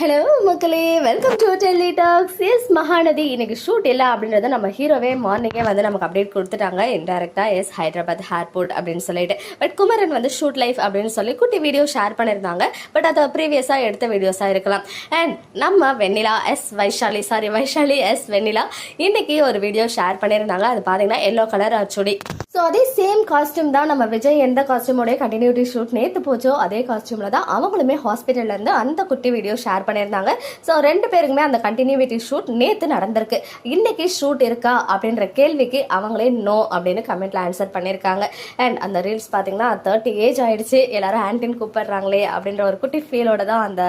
Hello மக்களே, welcome to Delhi talks. Yes Mahanadi இன்னைக்கு shoot இல்லை அப்படின்றத நம்ம ஹீரோவே மார்னிங்கே வந்து நமக்கு அப்டேட் கொடுத்துட்டாங்க இன்டெரக்டா. எஸ் ஹைதராபாத் ஏர்போர்ட் அப்படின்னு சொல்லிட்டு. பட் குமரன் வந்து ஷூட் லைஃப் அப்படின்னு சொல்லி குட்டி வீடியோ ஷேர் பண்ணியிருந்தாங்க. பட் அது ப்ரீவியஸாக எடுத்த வீடியோஸாக இருக்கலாம். அண்ட் நம்ம வெண்ணிலா வைஷாலி எஸ் வெண்ணிலா இன்னைக்கு ஒரு வீடியோ ஷேர் பண்ணியிருந்தாங்க. அது பார்த்தீங்கன்னா எல்லோ கலர் சுடி. ஸோ அதே சேம் காஸ்டியூம் தான் நம்ம விஜய் எந்த காஸ்டியூமோடைய கண்டினியூட்டி ஷூட் நேற்று போச்சோ அதே காஸ்டியூம்ல தான் அவங்களுமே ஹாஸ்பிட்டல்ல இருந்து அந்த குட்டி வீடியோ ஷேர் பண்ணியிருந்தாங்க. ஸோ ரெண்டு பேருக்குமே அந்த கண்டினியூட்டி ஷூட் நேற்று நடந்திருக்கு. இன்னைக்கு ஷூட் இருக்கா அப்படின்ற கேள்விக்கு அவங்களே நோ அப்படின்னு கமெண்ட்ல ஆன்சர் பண்ணியிருக்காங்க. அண்ட் அந்த ரீல்ஸ் பார்த்தீங்கன்னா 30 ஏஜ் ஆயிடுச்சு, எல்லாரும் ஆன்டின் கூப்பிடுறாங்களே அப்படின்ற ஒரு குட்டி ஃபீலோட தான் அந்த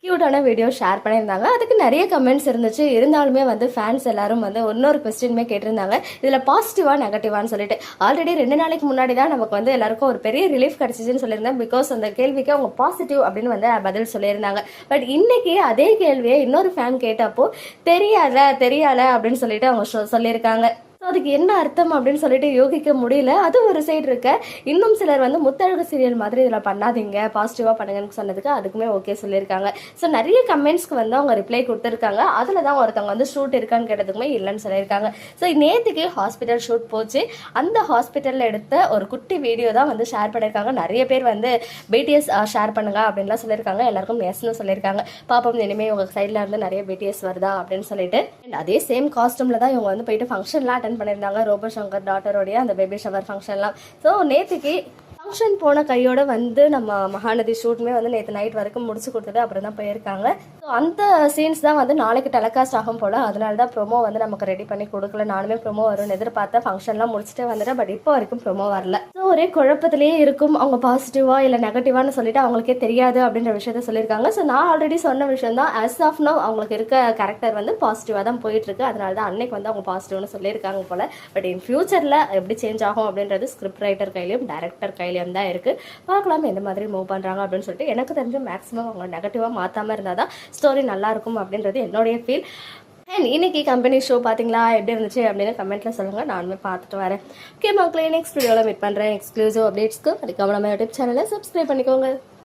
கியூட்டான வீடியோ ஷேர் பண்ணியிருந்தாங்க. அதுக்கு நிறைய கமெண்ட்ஸ் இருந்துச்சு. இருந்தாலுமே வந்து ஃபேன்ஸ் எல்லாரும் வந்து இன்னொரு கொஸ்டினுமே கேட்டிருந்தாங்க, இதில் பாசிட்டிவா நெகட்டிவான்னு சொல்லிட்டு. ஆல்ரெடி 2 நாளைக்கு முன்னாடி தான் நமக்கு வந்து எல்லாருக்கும் ஒரு பெரிய ரிலீஃப் கிடைச்சிச்சுன்னு சொல்லியிருந்தேன். பிகாஸ் அந்த கேள்விக்கு அவங்க பாசிட்டிவ் அப்படின்னு வந்து பதில் சொல்லியிருந்தாங்க. பட் இன்னைக்கு அதே கேள்வியை இன்னொரு ஃபேன் கேட்டப்போ தெரியல அப்படின்னு சொல்லிட்டு அவங்க சொல்லியிருக்காங்க. ஸோ அதுக்கு என்ன அர்த்தம் அப்படின்னு சொல்லிட்டு யோகிக்க முடியல. அது ஒரு சைடு இருக்க. இன்னும் சிலர் வந்து முத்தழகு சீரியல் மாதிரி இதில் பண்ணாதீங்க, பாசிட்டிவாக பண்ணுங்கன்னு சொன்னதுக்கு அதுக்குமே ஓகே சொல்லியிருக்காங்க. ஸோ நிறைய கமெண்ட்ஸ்க்கு வந்து அவங்க ரிப்ளை கொடுத்துருக்காங்க. அதில் தான் ஒருத்தவங்க வந்து ஷூட் இருக்கான்னு கேட்டதுக்குமே இல்லைன்னு சொல்லியிருக்காங்க. ஸோ நேற்றுக்கு ஹாஸ்பிட்டல் ஷூட் போச்சு. அந்த ஹாஸ்பிட்டலில் எடுத்த ஒரு குட்டி வீடியோ தான் வந்து ஷேர் பண்ணியிருக்காங்க. நிறைய பேர் வந்து பிடிஎஸ் ஷேர் பண்ணுங்க அப்படின்லாம் சொல்லியிருக்காங்க. எல்லாருக்கும் எஸ்ன்னு சொல்லியிருக்காங்க. பாப்போம் இனிமேல் உங்கள் சைடில் இருந்து நிறைய பிடிஎஸ் வருதா அப்படின்னு சொல்லிட்டு. அதே சேம் காஸ்டியூமில் தான் இவங்க வந்து போயிட்டு ஃபங்க்ஷன்லாம் பண்ணியிருந்தாங்க. ரோபோ சங்கர் டாட்டரோடைய அந்த பேபி ஷவர் ஃபங்க்ஷன்லாம். ஸோ நேற்றுக்கு ஃபங்க்ஷன் போன கையோட வந்து நம்ம மகாநதி ஷூட்டுமே வந்து நேற்று நைட் வரைக்கும் முடிச்சு கொடுத்துட்டு அப்புறம் தான் போயிருக்காங்க. ஸோ அந்த சீன்ஸ் தான் வந்து நாளைக்கு டெலிகாஸ்ட் ஆகும் போல. அதனால தான் ப்ரோமோ வந்து நமக்கு ரெடி பண்ணி கொடுக்கல. நானுமே ப்ரோமோ வரும்னு எதிர்பார்த்தேன். ஃபங்க்ஷன்லாம் முடிச்சுட்டு வந்துட்டேன். பட் இப்போ வரைக்கும் ப்ரோமோ வரல. ஸோ ஒரே குழப்பத்திலேயே இருக்கும். அவங்க பாசிட்டிவா இல்லை நெகட்டிவான்னு சொல்லிட்டு அவங்களுக்கே தெரியாது அப்படின்ற விஷயத்த சொல்லியிருக்காங்க. ஸோ நான் ஆல்ரெடி சொன்ன விஷயம் தான். ஆஸ் ஆஃப் நவ் அவங்களுக்கு இருக்க கேரக்டர் வந்து பாசிட்டிவாக தான் போயிட்டு இருக்கு. அதனால தான் அன்னைக்கு வந்து அவங்க பாசிட்டிவ்னு சொல்லியிருக்காங்க போல. பட் இன் ஃபியூச்சரில் எப்படி சேஞ்ச் ஆகும் அப்படின்றது ஸ்கிரிப்ட் ரைட்டர் கையிலையும் டைரக்டர் கையிலையும் தான் இருக்கு. பார்க்கலாம் எந்த மாதிரி மூவ் பண்றாங்க அப்படின்னு சொல்லிட்டு. எனக்கு தெரிஞ்ச மேக்ஸிமம் அவங்க நெகட்டிவா மாத்தாம இருந்தாதான் ஸ்டோரி நல்லா இருக்கும் அப்படின்றது என்னுடைய ஃபீல். அண்ட் இன்னைக்கு கம்பெனி ஷோ பார்த்தீங்களா, எப்படி இருந்துச்சு அப்படின்னு கமெண்ட்ல சொல்லுங்க. நானுமே பார்த்துட்டு வரேன். ஓகே மக்களே, நெக்ஸ்ட் வீடியோவில் மீட் பண்றேன். எக்ஸ்க்ளூசிவ் அப்டேட்ஸ்க்கு அதுக்கு நம்ம யூடியூப் சேனலை சப்ஸ்கிரைப் பண்ணிக்கோங்க.